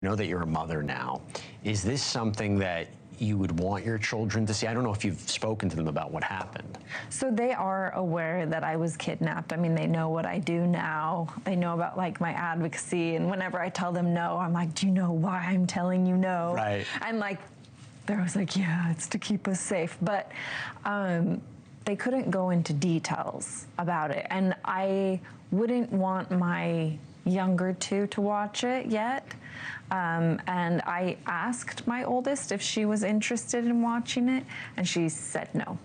Know that you're a mother now. Is this something that you would want your children to see? I don't know if you've spoken to them about what happened. So they are aware that I was kidnapped. I mean, they know what I do now. They know about like my advocacy. And whenever I tell them no, I'm like, do you know why I'm telling you no? Right. And like, they're always like, yeah, it's to keep us safe. But they couldn't go into details about it. And I wouldn't want my younger two to watch it yet. And I asked my oldest if she was interested in watching it, and she said no.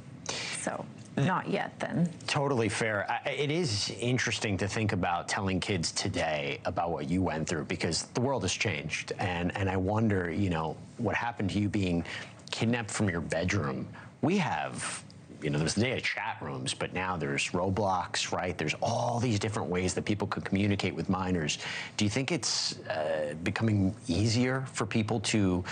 So not yet then. Totally fair. It is interesting to think about telling kids today about what you went through, because the world has changed. And I wonder, you know, what happened to you being kidnapped from your bedroom. We have, you know, there was the day of chat rooms, but now there's Roblox, right? There's all these different ways that people could communicate with minors. Do you think it's becoming easier for people to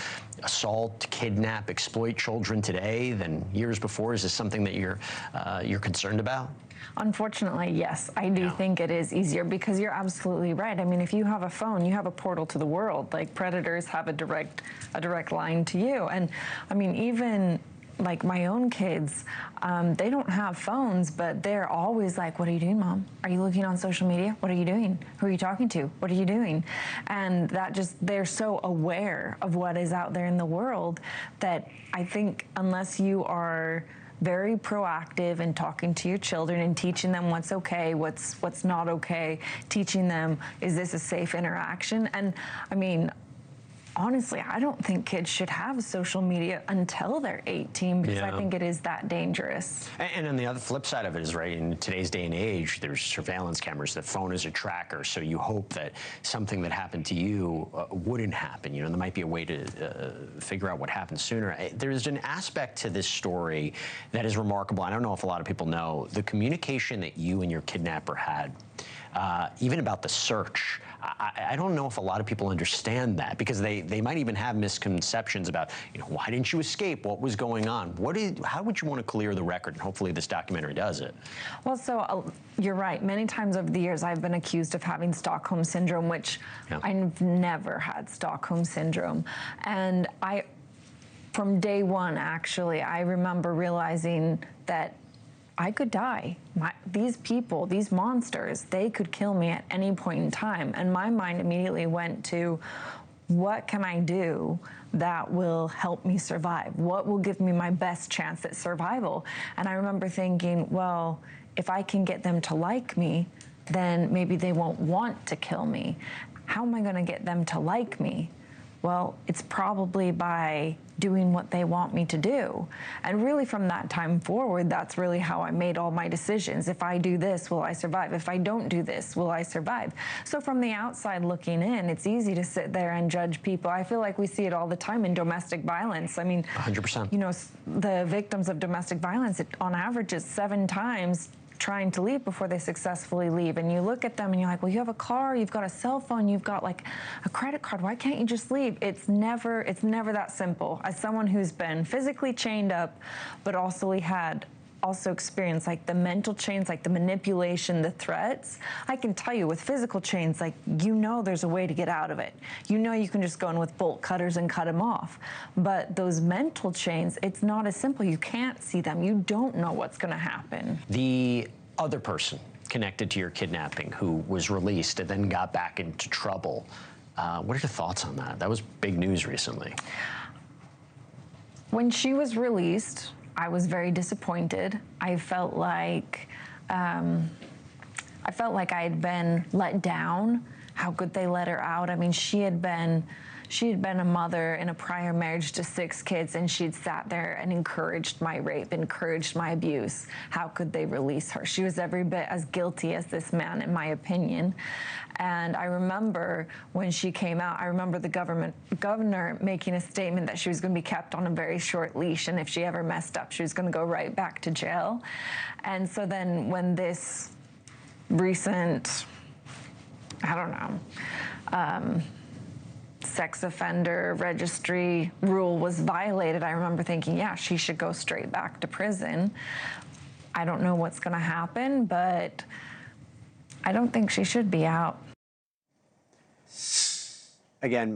assault, kidnap, exploit children today than years before? Is this something that you're concerned about? Unfortunately, yes. I do think it is easier, because you're absolutely right. I mean, if you have a phone, you have a portal to the world. Like, predators have a direct line to you. And I mean, even like my own kids, they don't have phones, but they're always like, what are you doing, Mom? Are you looking on social media? What are you doing? Who are you talking to? What are you doing? And that just, they're so aware of what is out there in the world that I think unless you are very proactive in talking to your children and teaching them what's okay, what's not okay, teaching them, is this a safe interaction? And I mean, honestly, I don't think kids should have social media until they're 18, because I think it is that dangerous. And on the other flip side of it is, right, in today's day and age, there's surveillance cameras. The phone is a tracker, so you hope that something that happened to you wouldn't happen. You know, there might be a way to figure out what happened sooner. There's an aspect to this story that is remarkable. I don't know if a lot of people know the communication that you and your kidnapper had, even about the search. I don't know if a lot of people understand that, because they might even have misconceptions about, you know, why didn't you escape? What was going on? How would you want to clear the record? And hopefully this documentary does it. Well, so you're right. Many times over the years, I've been accused of having Stockholm Syndrome, which I've never had Stockholm Syndrome. And from day one, actually, I remember realizing that I could die. These people, these monsters, they could kill me at any point in time. And my mind immediately went to, what can I do that will help me survive? What will give me my best chance at survival? And I remember thinking, well, if I can get them to like me, then maybe they won't want to kill me. How am I going to get them to like me? Well, it's probably by doing what they want me to do. And really from that time forward, that's really how I made all my decisions. If I do this, will I survive? If I don't do this, will I survive? So from the outside looking in, it's easy to sit there and judge people. I feel like we see it all the time in domestic violence. I mean, 100%. You know, the victims of domestic violence, on average, is 7 times trying to leave before they successfully leave. And you look at them and you're like, well, you have a car, you've got a cell phone, you've got like a credit card. Why can't you just leave? It's never that simple. As someone who's been physically chained up, but also experienced like the mental chains, like the manipulation, the threats, I can tell you with physical chains, like, you know, there's a way to get out of it. You know, you can just go in with bolt cutters and cut them off. But those mental chains, it's not as simple. You can't see them. You don't know what's going to happen. The other person connected to your kidnapping who was released and then got back into trouble, what are your thoughts on that? That was big news recently. When she was released, I was very disappointed. I felt like I had been let down. How could they let her out? I mean, she had been a mother in a prior marriage to 6 kids, and she'd sat there and encouraged my rape, encouraged my abuse. How could they release her? She was every bit as guilty as this man, in my opinion. And I remember when she came out, I remember the governor making a statement that she was going to be kept on a very short leash, and if she ever messed up, she was going to go right back to jail. And so then when this recent, I don't know, sex offender registry rule was violated, I remember thinking, yeah, she should go straight back to prison. I don't know what's going to happen, but I don't think she should be out. Again,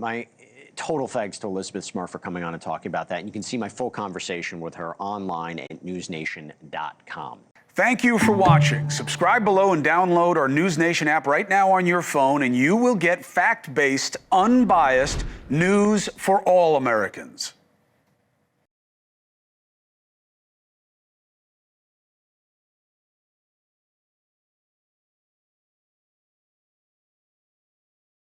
total thanks to Elizabeth Smart for coming on and talking about that. And you can see my full conversation with her online at newsnation.com. Thank you for watching. Subscribe below and download our NewsNation app right now on your phone, and you will get fact-based, unbiased news for all Americans.